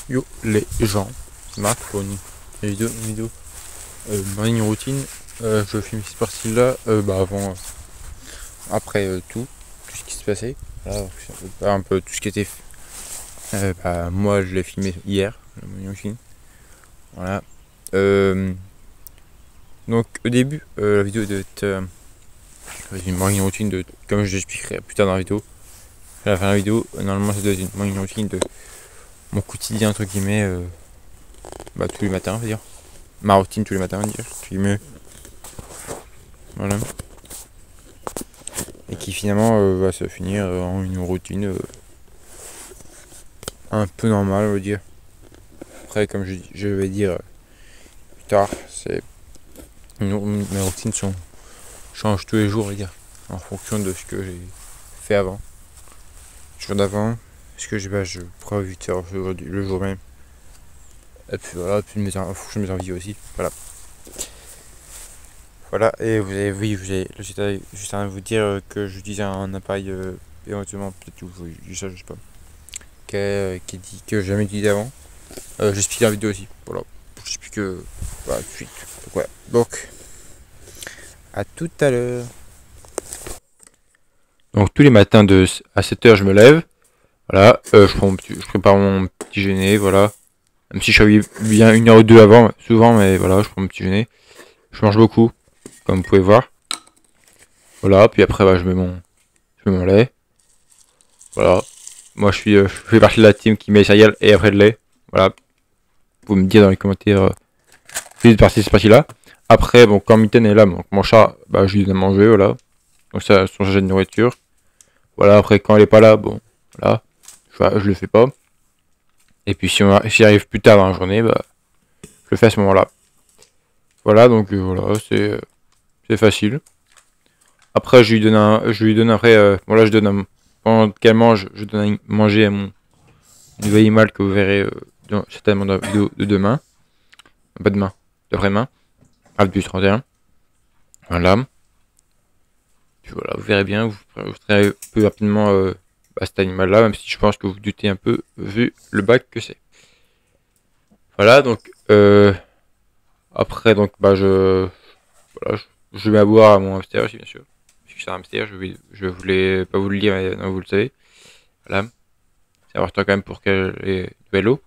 Yo les gens, c'est Marc pour une vidéo morning routine. Je filme cette partie là avant, après tout ce qui se passait. Voilà, un peu tout ce qui était moi je l'ai filmé hier, le morning routine. Voilà. Donc au début la vidéo de une morning routine de, comme je l'expliquerai plus tard dans la vidéo. À la fin de la vidéo, normalement ça doit être une morning routine de mon quotidien entre guillemets, tous les matins on va dire. Ma routine tous les matins on va dire, entre guillemets. Voilà. Et qui finalement va se finir en une routine un peu normale on va dire. Après comme je vais dire plus tard, c'est mes routines changent tous les jours on va dire. En fonction de ce que j'ai fait avant. Le jour d'avant, ce que je pourrais vite faire aujourd'hui, le jour même. Et puis voilà, puis en fonction de mes envies aussi. Voilà. Voilà, et vous avez vu, j'étais juste en train de vous dire que j'utilise un appareil éventuellement, peut-être que vous voyez ça, je sais pas, qui dit que j'ai jamais utilisé avant. J'explique dans la vidéo aussi, voilà. J'explique voilà, tout de suite. Donc, voilà. Donc, à tout à l'heure. Donc, tous les matins à 7h, je me lève. Voilà, je prépare mon petit déjeuner, voilà. Même si je suis bien une heure ou deux avant, souvent, mais voilà, je prends mon petit déjeuner. Je mange beaucoup, comme vous pouvez voir. Voilà, puis après, je mets mon lait. Voilà. Moi, je fais partie de la team qui met les céréales et après le lait. Voilà. Vous me dire dans les commentaires si vous partie de cette partie-là. Après, bon, quand Mitten est là, donc mon chat, je lui donne à manger, voilà. Donc ça, son chargé de nourriture. Voilà, après, quand elle est pas là, bon, voilà. Je le fais pas. Et puis, si arrive plus tard dans la journée, je le fais à ce moment-là. Voilà, donc voilà, c'est facile. Après, je lui donne après, bon là, pendant qu'elle mange, je donne à manger à mon nouvel animal que vous verrez certainement dans la vidéo de demain. Pas demain, d'après-demain. Du 31. Voilà. Puis voilà, vous verrez bien, vous ferez plus rapidement cet animal-là, même si je pense que vous doutez un peu vu le bac que c'est. Voilà, donc après, donc voilà, je mets à boire à mon hamster aussi, bien sûr. Parce que c'est un hamster, je voulais pas vous le dire, mais non, vous le savez. Voilà. C'est important quand même pour qu'elle ait de l'eau.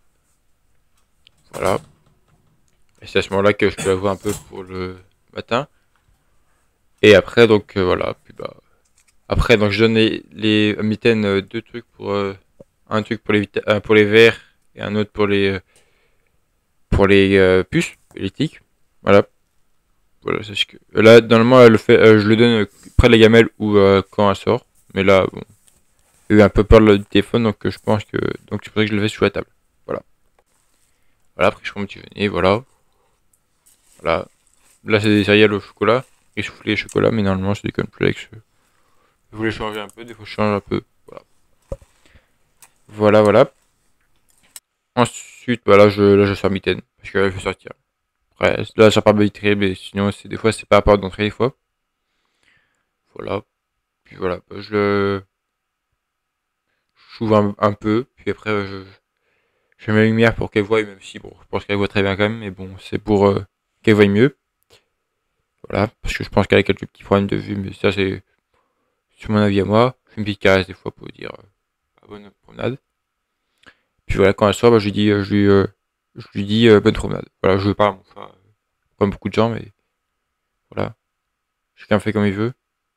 Voilà. Et c'est à ce moment-là que je peux avoir un peu pour le matin. Et après, donc voilà. Puis après, donc je donne les mitaines, deux trucs pour un truc pour les vers et un autre pour les puces électriques. Voilà. Voilà, c'est ce que là normalement elle le fait, je le donne près de la gamelle ou quand elle sort. Mais là, bon, j'ai eu un peu peur du téléphone, donc je pense que donc c'est pour ça que je le fais sous la table. Voilà. Voilà. Après je prends mon petit déjeuner. Voilà. Voilà. Là c'est des céréales au chocolat, essoufflé chocolat, mais normalement c'est des cornflakes. Je voulais changer un peu, des fois je change un peu. Voilà. Voilà, voilà. Ensuite, là, je sors mitaine. Parce que là, je vais sortir. Après, là, ça part pas très, mais sinon, des fois, c'est pas à part d'entrée, des fois. Voilà. Puis voilà, j'ouvre un peu. Puis après, je mets la lumière pour qu'elle voie, même si, bon, je pense qu'elle voit très bien quand même. Mais bon, c'est pour qu'elle voie mieux. Voilà. Parce que je pense qu'elle a quelques petits problèmes de vue, mais ça, c'est sur mon avis à moi. Je fais une petite caresse des fois pour dire bonne promenade. Puis voilà, quand elle sort, je lui dis bonne promenade. Voilà, je parle à mon chat, comme beaucoup de gens, mais voilà. Chacun fait comme il veut.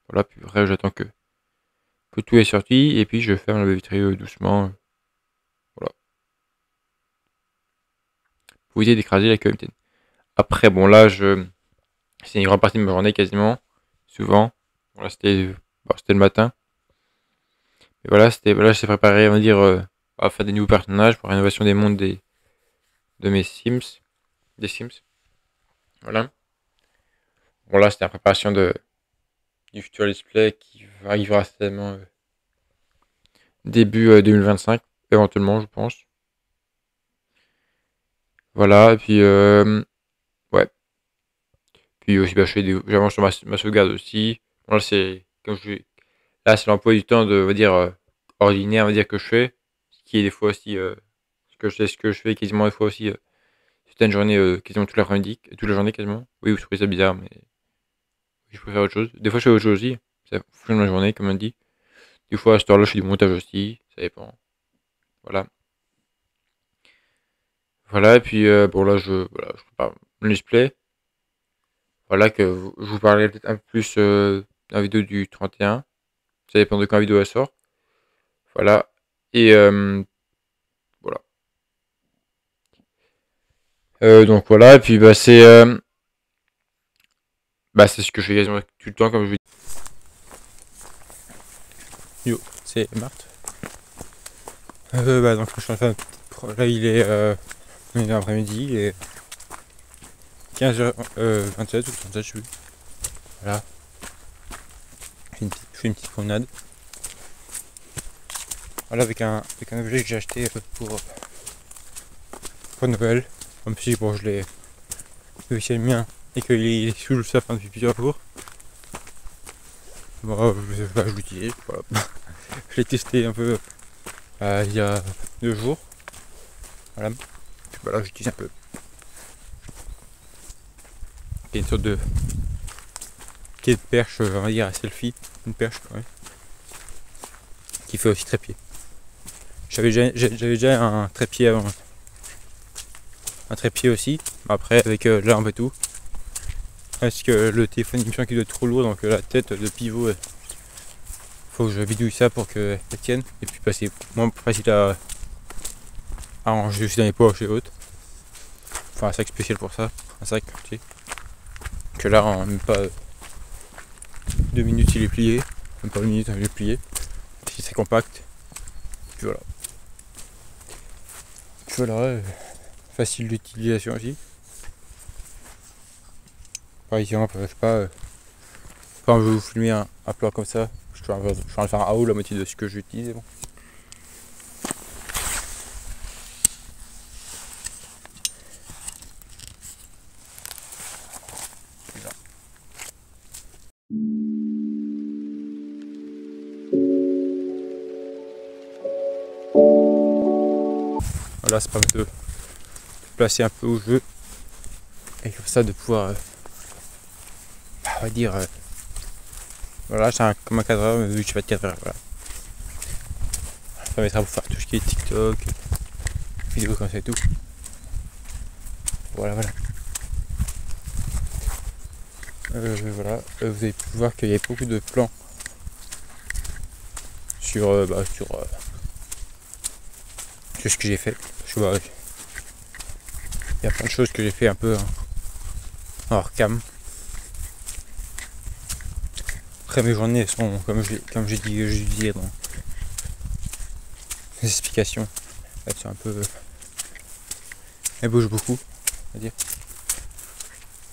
Voilà, puis après j'attends que tout est sorti et puis je ferme la baie vitrée doucement. Voilà. Pour éviter d'écraser la queue. Après, bon là, c'est une grande partie de ma journée quasiment. Souvent. Voilà, c'était le matin. Et voilà, voilà, j'ai préparé, on va dire, à faire des nouveaux personnages pour la rénovation des mondes de mes Sims. Des Sims. Voilà. Bon là, c'était la préparation du futur display qui arrivera certainement début 2025, éventuellement, je pense. Voilà, et puis ouais. Puis aussi, j'avance sur ma sauvegarde aussi. Bon, là, c'est l'emploi du temps de, on va dire, ordinaire, on va dire, que je fais. Ce qui est des fois aussi, que c'est ce que je fais quasiment des fois aussi. C'était une journée quasiment toute la journée quasiment. Oui, vous trouvez ça bizarre, mais je préfère autre chose. Des fois, je fais autre chose aussi. Ça fonctionne la journée, comme on dit. Des fois, à cette heure-là, je fais du montage aussi. Ça dépend. Voilà. Voilà, et puis bon, là, je prépare mon display. Voilà, je vous parlerai peut-être un peu plus dans la vidéo du 31. Ça dépend de quand la vidéo elle sort. Voilà. Et voilà. Donc voilà, et puis c'est ce que je fais quasiment tout le temps, comme je vous dis. Yo, c'est Marthe. Donc je suis en train de... Là, il est l'après-midi, il est 15h27 ou 37, je sais plus. Voilà. Je fais une petite promenade. Voilà, avec un objet que j'ai acheté pour Noël. Même si bon, je l'ai le mien et qu'il est sous le sapin depuis plusieurs jours. Bon, je l'utilise. Voilà. Je l'ai testé un peu il y a 2 jours. Voilà. Puis voilà, j'utilise un peu. Il y a une sorte de quai de perche, on va dire à selfie. Une perche quand même. Qui fait aussi trépied. J'avais déjà un trépied avant. Un trépied aussi. Après avec l'arme et tout. Parce que le téléphone il me semble qu'il doit être trop lourd, donc la tête de pivot, faut que je bidouille ça pour qu'elle tienne. Et puis c'est moins facile à ranger aussi dans les poches et autres. Enfin un sac spécial pour ça. Un sac, tu sais. Que là en même pas 2 minutes il est plié. Même pas 1 minute il est plié. C'est compact. Puis voilà. Puis voilà. Facile d'utilisation aussi. Par exemple, je sais pas, quand je vais vous filmer un plat comme ça, je suis en train de faire un haut la moitié de ce que j'utilise. Bon. Voilà, ça permet de placer un peu où je veux. Et comme ça de pouvoir, on va dire, voilà, c'est comme un cadreur, mais vu que je fais pas de cadreur, voilà. Ça permettra de vous faire tout ce qui est TikTok, vidéos comme ça et tout. Voilà. Voilà, vous avez pu voir qu'il y avait beaucoup de plans sur ce que j'ai fait. Il y a plein de choses que j'ai fait un peu en hors cam. Après mes journées sont comme j'ai dit dans les explications. Elles sont un peu. Elles bougent beaucoup, on va dire.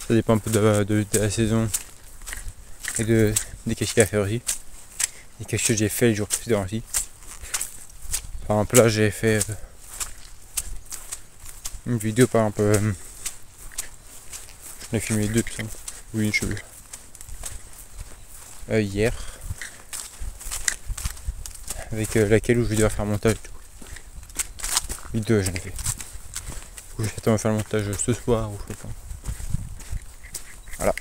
Ça dépend un peu de la saison et des qu'est-ce qu'il y a à faire aussi. Et qu'est-ce que j'ai fait les jours précédents aussi. Par exemple là j'ai fait une vidéo par exemple. J'en ai filmé 2 putain. Oui, je hier. Avec laquelle où je vais devoir faire un montage et tout. Les 2 j'en ai fait. Je vais attendre de faire le montage ce soir ou je sais pas. Voilà.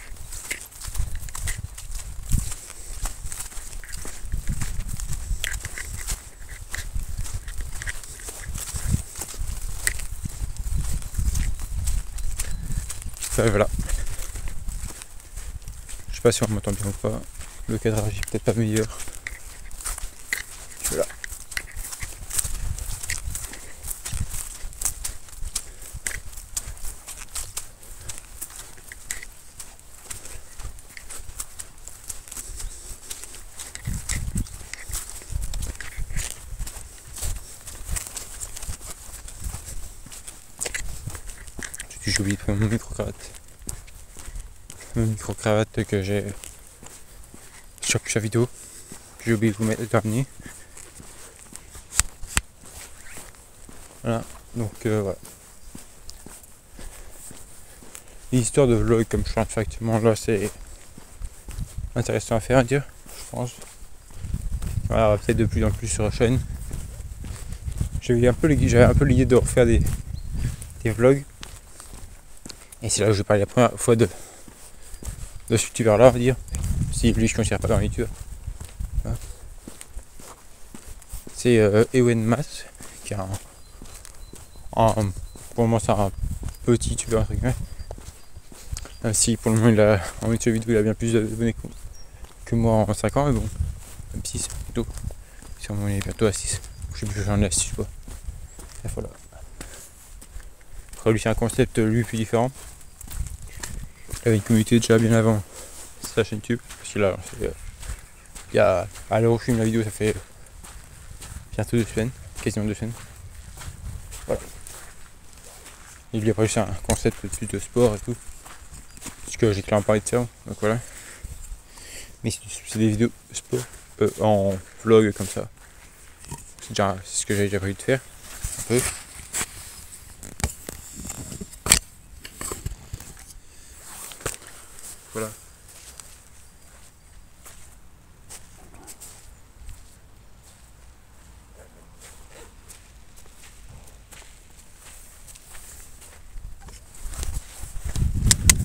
Voilà. Je sais pas si on m'entend bien ou pas. Le cadrage est peut-être pas meilleur. Voilà. J'ai oublié de prendre mon micro-cravate. Mon micro-cravate que j'ai sur chaque vidéo. J'ai oublié de vous mettre le dernier. Voilà. Donc voilà. L'histoire de vlog comme je suis en train de faire actuellement là, c'est intéressant à faire à dire, je pense. Voilà, peut-être de plus en plus sur la chaîne. j'avais un peu l'idée de refaire des vlogs. Et c'est là où je parlais la première fois de ce youtubeur là, on va dire. Si lui je ne considère pas dans YouTube. Voilà. C'est Ewen Mas, qui est pour le moment c'est un petit youtubeur entre guillemets. Même si pour le moment il a en une seule vidéo il a bien plus d'abonnés que moi en 5 ans, mais bon. Même 6 plutôt. Si on est bientôt à 6. Je sais plus, j'en ai à 6 quoi. Et voilà. Après lui c'est un concept lui plus différent. Il avait une communauté déjà bien avant sa chaîne YouTube. Parce que là, il y a à l'heure où je filme la vidéo, ça fait bientôt 2 semaines, quasiment 2 semaines. Voilà. Et lui après c'est un concept plus de sport et tout. Parce que j'ai clairement parlé de ça, donc voilà. Mais c'est des vidéos sport en vlog comme ça. C'est ce que j'ai déjà prévu de faire. Un peu. Voilà.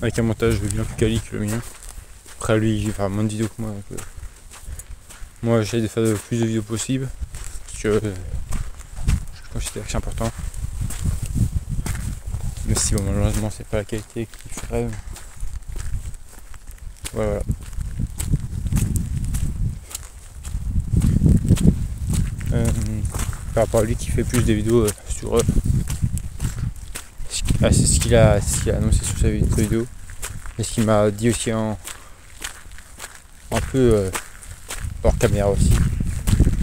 Avec un montage bien plus quali que le mien. Après lui il va faire moins de vidéos que moi. Donc, moi j'essaie de faire le plus de vidéos possible. Parce que je considère que c'est important. Mais si bon, malheureusement c'est pas la qualité qu'il ferait. Voilà. Par rapport à lui qui fait plus des vidéos sur c'est ce qu'il a annoncé sur sa vidéo. Et ce qu'il m'a dit aussi un peu hors caméra aussi.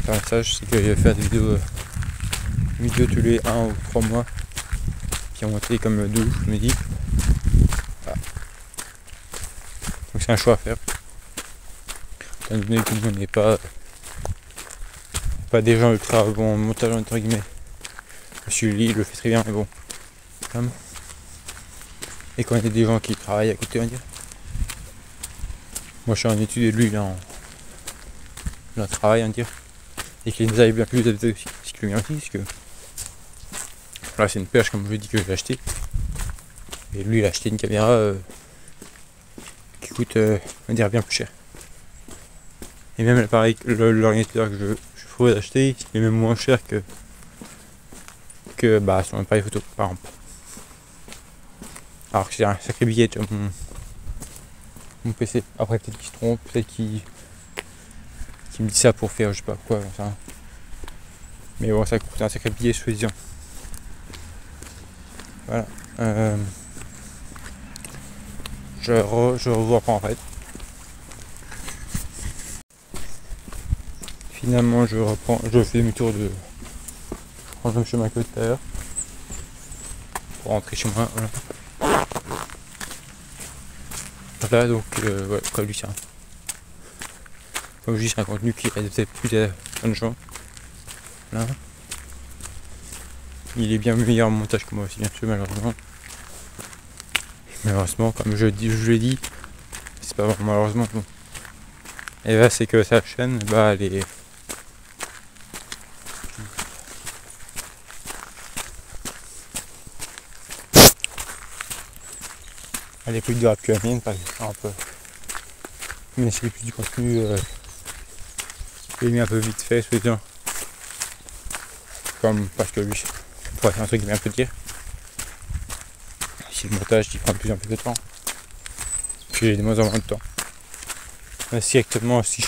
Un message, c'est qu'il va faire des vidéos tous les 1 ou 3 mois. Qui ont monté comme 2 ouf, je me dis. Voilà. Donc c'est un choix à faire. Étant donné que nous on n'est pas des gens ultra bons en montage entre guillemets. Monsieur lui il le fait très bien mais bon. Et quand il y a des gens qui travaillent à côté on va dire. Moi je suis en études et lui il est en travail on va dire. Et qu'il nous avait bien plus d'habitude aussi que le mien aussi, parce que là c'est une perche comme je l'ai dit que j'ai acheté. Et lui il a acheté une caméra qui coûte on va dire bien plus cher. Et même l'appareil, l'ordinateur que je pourrais acheter, il est même moins cher que son appareil photo par exemple. Alors que c'est un sacré billet tu vois, mon PC. Après peut-être qu'il se trompe, peut-être qu'il me dit ça pour faire je sais pas quoi, enfin. Mais bon ça coûte un sacré billet soi-disant. Voilà. Je revois après en fait. Finalement je fais demi-tour je prends le même chemin que tout à l'heure. Pour rentrer chez moi, voilà. Voilà donc ouais, comme lui c'est comme je dis c'est un contenu qui aide peut-être plus à plein de gens. Là. Il est bien meilleur en montage que moi aussi bien sûr malheureusement. Malheureusement comme je l'ai dit, c'est pas vraiment malheureusement bon. Et là c'est que sa chaîne elle est plus dure que la mienne par exemple. Mais c'est plus du contenu j'ai mis un peu vite fait soi-disant. Comme parce que lui c'est un truc qui vient un peu dire. Si le montage il prend de plus en plus de temps. Puis j'ai de moins en moins de temps. Mais si actuellement si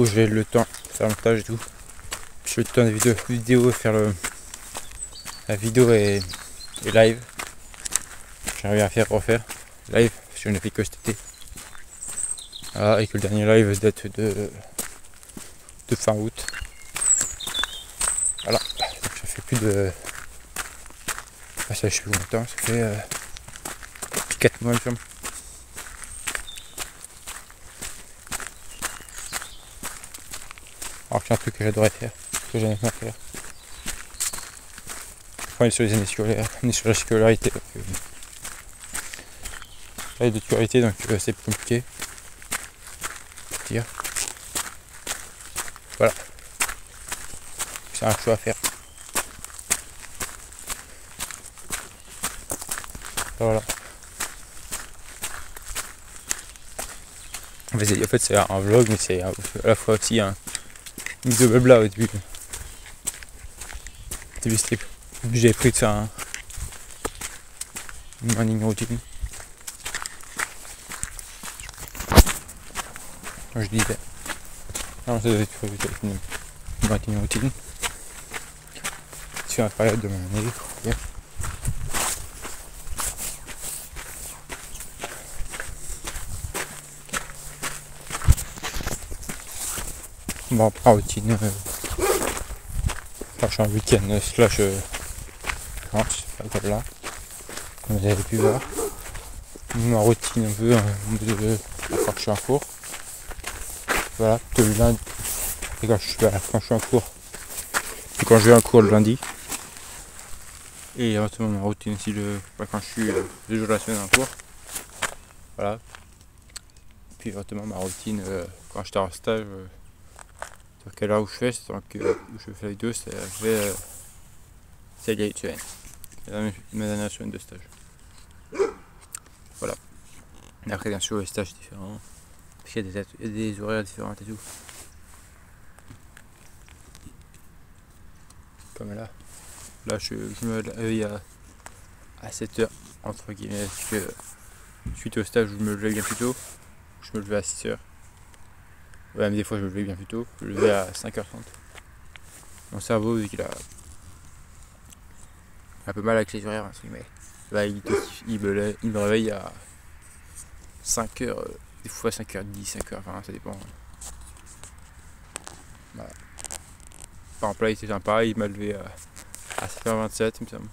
j'ai le temps de faire le montage et tout. Puis j'ai le temps de vidéo faire la vidéo et live. J'aimerais bien refaire live parce que je n'ai fait que cet été. Voilà, et que le dernier live date de fin août. Voilà, donc ça fait plus de. Ça je suis longtemps, ça fait 4 mois il me semble. Alors que c'est un truc que j'adorais faire, que j'aimais bien faire. Enfin, on est sur les années scolaires, on est sur la scolarité. Là, il y a d'autres scolarités, donc c'est plus compliqué. Dire. Voilà. C'est un choix à faire. Voilà. En fait, c'est un vlog, mais c'est à la fois aussi une vidéo blabla au début. Au début, j'avais pris de faire une morning routine. Comme je disais. Non, ça devait être une morning routine. Sur la période de mon année. Bon, après routine, quand je suis en week-end slash vacances, comme là, comme vous avez pu voir. Ma routine un peu quand je suis en cours. Voilà, plutôt le lundi. Et quand je suis en cours. Et quand je vais en cours le lundi. Et éventuellement ma routine aussi quand je suis 2 jours de la semaine en cours. Voilà. Puis éventuellement ma routine quand j'étais en stage. Sur quelle heure où je fais, c'est tant que je fais la vidéo, c'est il y a une semaine. Ma dernière semaine de stage. Voilà. Et après, bien sûr, les stages différents. Parce qu'il y a des horaires différents et tout. Comme là. Là, je me réveille à 7h, entre guillemets, parce que suite au stage, je me levais bien plus tôt. Je me levais à 6h. Ouais, mais des fois, je me levais bien plus tôt. Je me levais à 5h30. Mon cerveau, vu qu'il a un peu mal avec les horaires, entre guillemets, là, il me réveille à 5h, des fois 5h10, 5h20, ça dépend. Voilà. Par exemple, là, il était sympa, il m'a levé à 7h27, il me semble.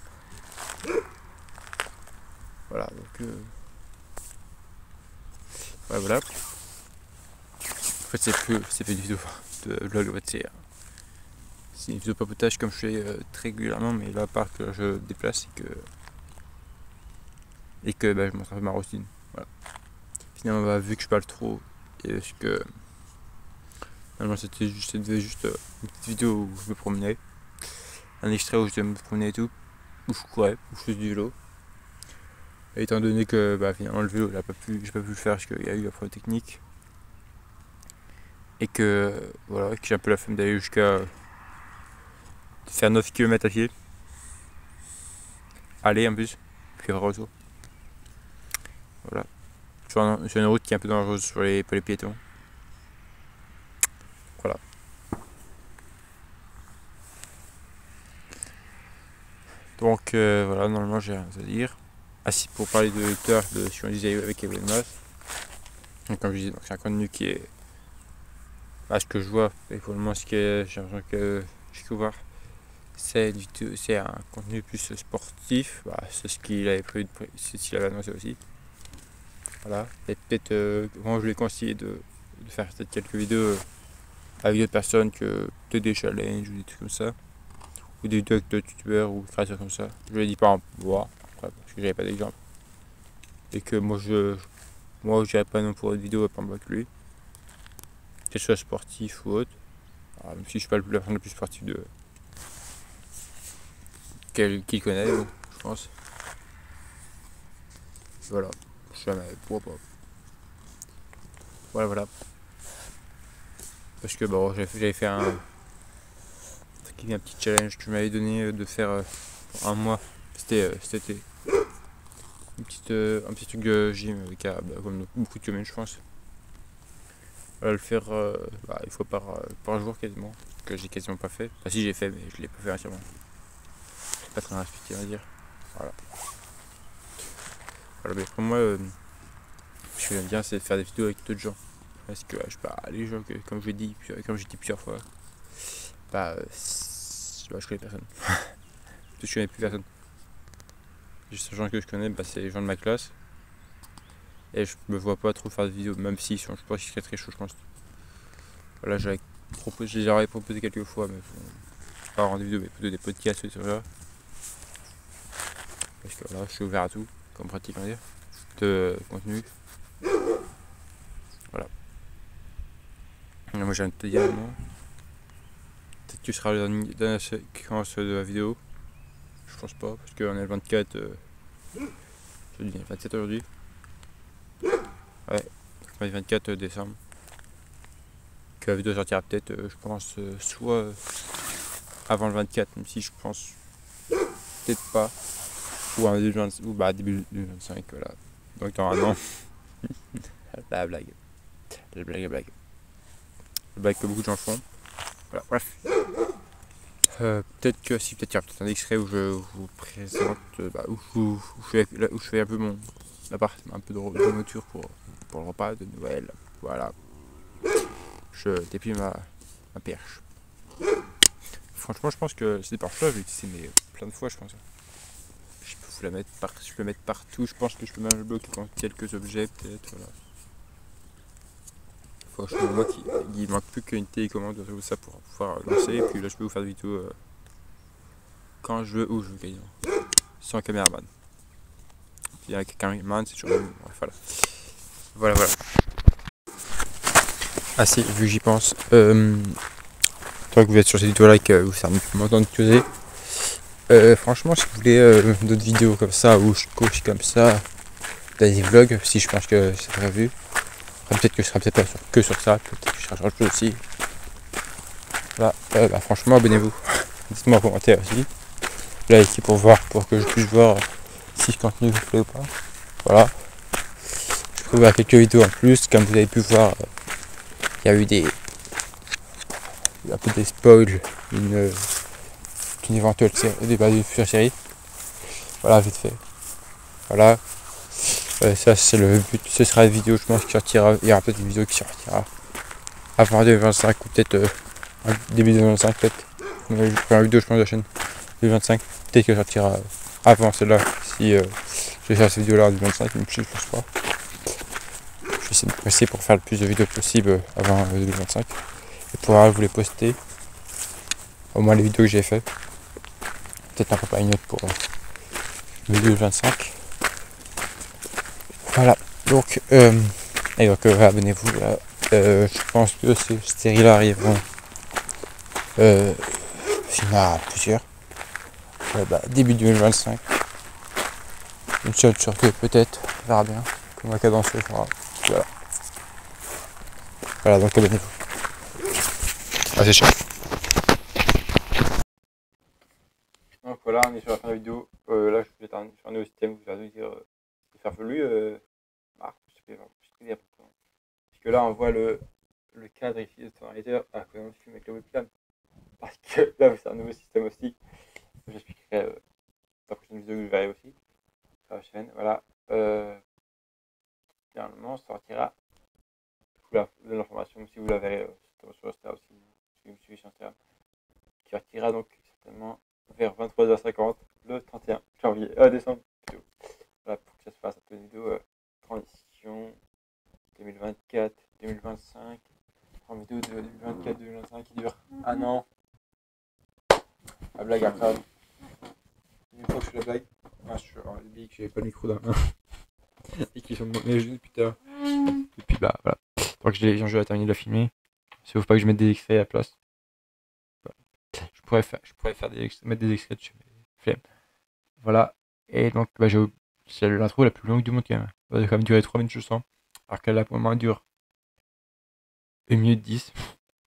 Voilà, donc ouais, voilà. En fait, c'est plus une vidéo de vlog, en fait, c'est une vidéo papotage comme je fais très régulièrement, mais là, à part que je déplace et que bah, je montre un peu ma routine. Voilà. Finalement, bah, vu que je parle trop, et parce que normalement, c'était juste une petite vidéo où je me promenais, un extrait où je me promenais et tout, où je courais, où je faisais du vélo. Et étant donné que bah, finalement le vélo, j'ai pas pu le faire parce qu'il y a eu la preuve technique. Et que voilà, que j'ai un peu la flemme d'aller jusqu'à faire 9 km à pied. Aller en plus, puis retour. Voilà. Sur une route qui est un peu dangereuse pour les piétons. Voilà. Donc voilà, normalement j'ai rien à dire. Ah si, pour parler de l'auteur de Si on disait avec Elon Musk. Donc comme je disais, c'est un contenu qui est ce que je vois, et pour le moment j'ai l'impression que je peux voir. C'est un contenu plus sportif, c'est ce qu'il avait prévu, c'est ce qu'il avait annoncé aussi. Voilà. Et peut-être moi je lui ai conseillé de faire peut-être quelques vidéos avec d'autres personnes, que peut-être des challenges ou des trucs comme ça. Ou des vidéos avec d'autres youtubeurs ou créateurs comme ça. Je lui ai dit par exemple moi, parce que j'avais pas d'exemple. Et que moi je dirais pas non pour une vidéo par exemple avec lui. Que ce soit sportif ou autre. Alors, même si je suis pas la personne la plus sportive qu'il connaît, bon, je pense. Voilà. Je sais jamais, pourquoi pas. Voilà. Parce que bon, j'avais fait un petit challenge que tu m'avais donné de faire pour un mois. C'était cet été. Un petit truc de gym qui a comme beaucoup de semaines, je pense. Voilà, le faire une fois par jour quasiment. Que j'ai quasiment pas fait. Enfin si j'ai fait, mais je l'ai pas fait entièrement. C'est pas très respecté, on va dire. Voilà, mais pour moi, ce que j'aime bien, c'est de faire des vidéos avec d'autres gens. Parce que je sais pas, les gens comme j'ai dit plusieurs fois, je connais personne. Je connais plus personne. Les gens que je connais, c'est les gens de ma classe. Et je me vois pas trop faire de vidéos, même s'ils sont, je pense qu'ils seraient très chauds, je pense. Voilà, je les avais proposé quelques fois, mais pas en vidéo, mais plutôt des podcasts et tout ça. Parce que voilà, je suis ouvert à tout, comme pratique, on va dire, de contenu. Voilà. Et moi, j'ai envie de te dire, moi, peut-être que tu seras dans la séquence de la vidéo. Je pense pas, parce qu'on est le 24. jeudi 27 aujourd'hui. Ouais, le 24 décembre. Que la vidéo sortira peut-être, je pense, soit avant le 24, même si je pense peut-être pas. Ou un début, ou bah, début 2025, voilà. Donc dans un an. La blague. La blague, la blague. La blague que beaucoup de gens font. Voilà, bref. Peut-être que si, peut-être qu'il y a peut-être un extrait où je vous présente, où je fais un peu un peu de nourriture pour le repas de Noël. Voilà. Je déplie ma perche. Franchement, je pense que cette perche-là, je vais l'utiliser mais plein de fois, je pense. Je peux le mettre partout. Je pense que je peux même le bloquer dans quelques objets, peut-être. Voilà. Franchement, moi, il manque plus qu'une télécommande ou ça pour pouvoir lancer. Et puis là, je peux vous faire des vidéos quand je veux, où je veux, quasiment. Sans caméraman. Puis avec un caméraman, c'est toujours. Bref, voilà. Voilà, voilà. Ah si, vu que j'y pense. Tant que vous êtes sur cette vidéo-là et que vous savez m'entendre causer. Franchement, si vous voulez d'autres vidéos comme ça, où je coach comme ça, des vlogs, si je pense que c'est prévu. Peut-être que je serai peut-être pas que sur ça, peut-être que je serai sur autre chose aussi. Voilà, franchement, abonnez-vous. Dites-moi en commentaire aussi. Likez pour voir, pour que je puisse voir si ce contenu vous plaît ou pas. Voilà. Je trouve quelques vidéos en plus, comme vous avez pu voir, il y a eu un peu des spoils, une éventuelle série, d'une future série. Voilà, vite fait. Voilà. Ça c'est le but, ce sera une vidéo je pense qui sortira, il y aura peut-être une vidéo qui sortira avant 2025 ou peut-être début 2025 peut-être. Je vais faire une vidéo je pense de la chaîne 2025, peut-être qu'elle sortira avant celle-là si je vais faire cette vidéo là en 2025, même si je pense pas. Je vais essayer de me presser pour faire le plus de vidéos possible avant 2025 et pouvoir vous les poster, au moins les vidéos que j'ai fait, peut-être un peu pas une autre pour 2025. Voilà, donc, abonnez-vous. Je pense que ces séries-là arriveront. Il y en a plusieurs. Début 2025. Une seule sur deux, peut-être. On verra bien. Comme la cadence sera. Voilà. Voilà, donc abonnez-vous. Ah, c'est cher. Donc voilà, on est sur la fin de la vidéo. Là, je vais faire un nouveau système. Vous allez dire, c'est farfelu. Parce que là on voit le cadre ici de Tonalizer à cause de film avec le webcam. Parce que là c'est un nouveau système aussi. J'expliquerai dans la prochaine vidéo que vous verrez aussi sur la chaîne. Voilà. Finalement sortira de l'information si vous la verrez sur Insta aussi. Si vous me suivez sur Instagram. Qui sortira donc certainement vers 23h50 le 31 décembre plutôt. Voilà, pour que ça se fasse un peu une vidéo transition 2024, 2025, en vidéo de 2024, 2025 qui dure un an. La blague à crâne. Une fois que je fais la blague, je suis oublié que j'avais pas le micro dans la main. Et qu'ils sont de mes genoux depuis tard. Et puis voilà. Donc j'ai joué à terminer de la filmer. Il ne faut pas que je mette des extraits à la place. Voilà. Je pourrais mettre des extraits dessus, mais flemme. Voilà. Et donc c'est l'intro la plus longue du monde quand même. Elle va quand même durer 3 minutes je sens. Alors qu'elle a pour le moment dure 1 minute 10.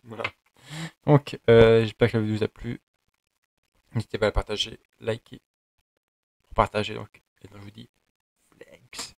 Voilà. Donc j'espère que la vidéo vous a plu. N'hésitez pas à la partager, liker, pour partager donc. Et donc je vous dis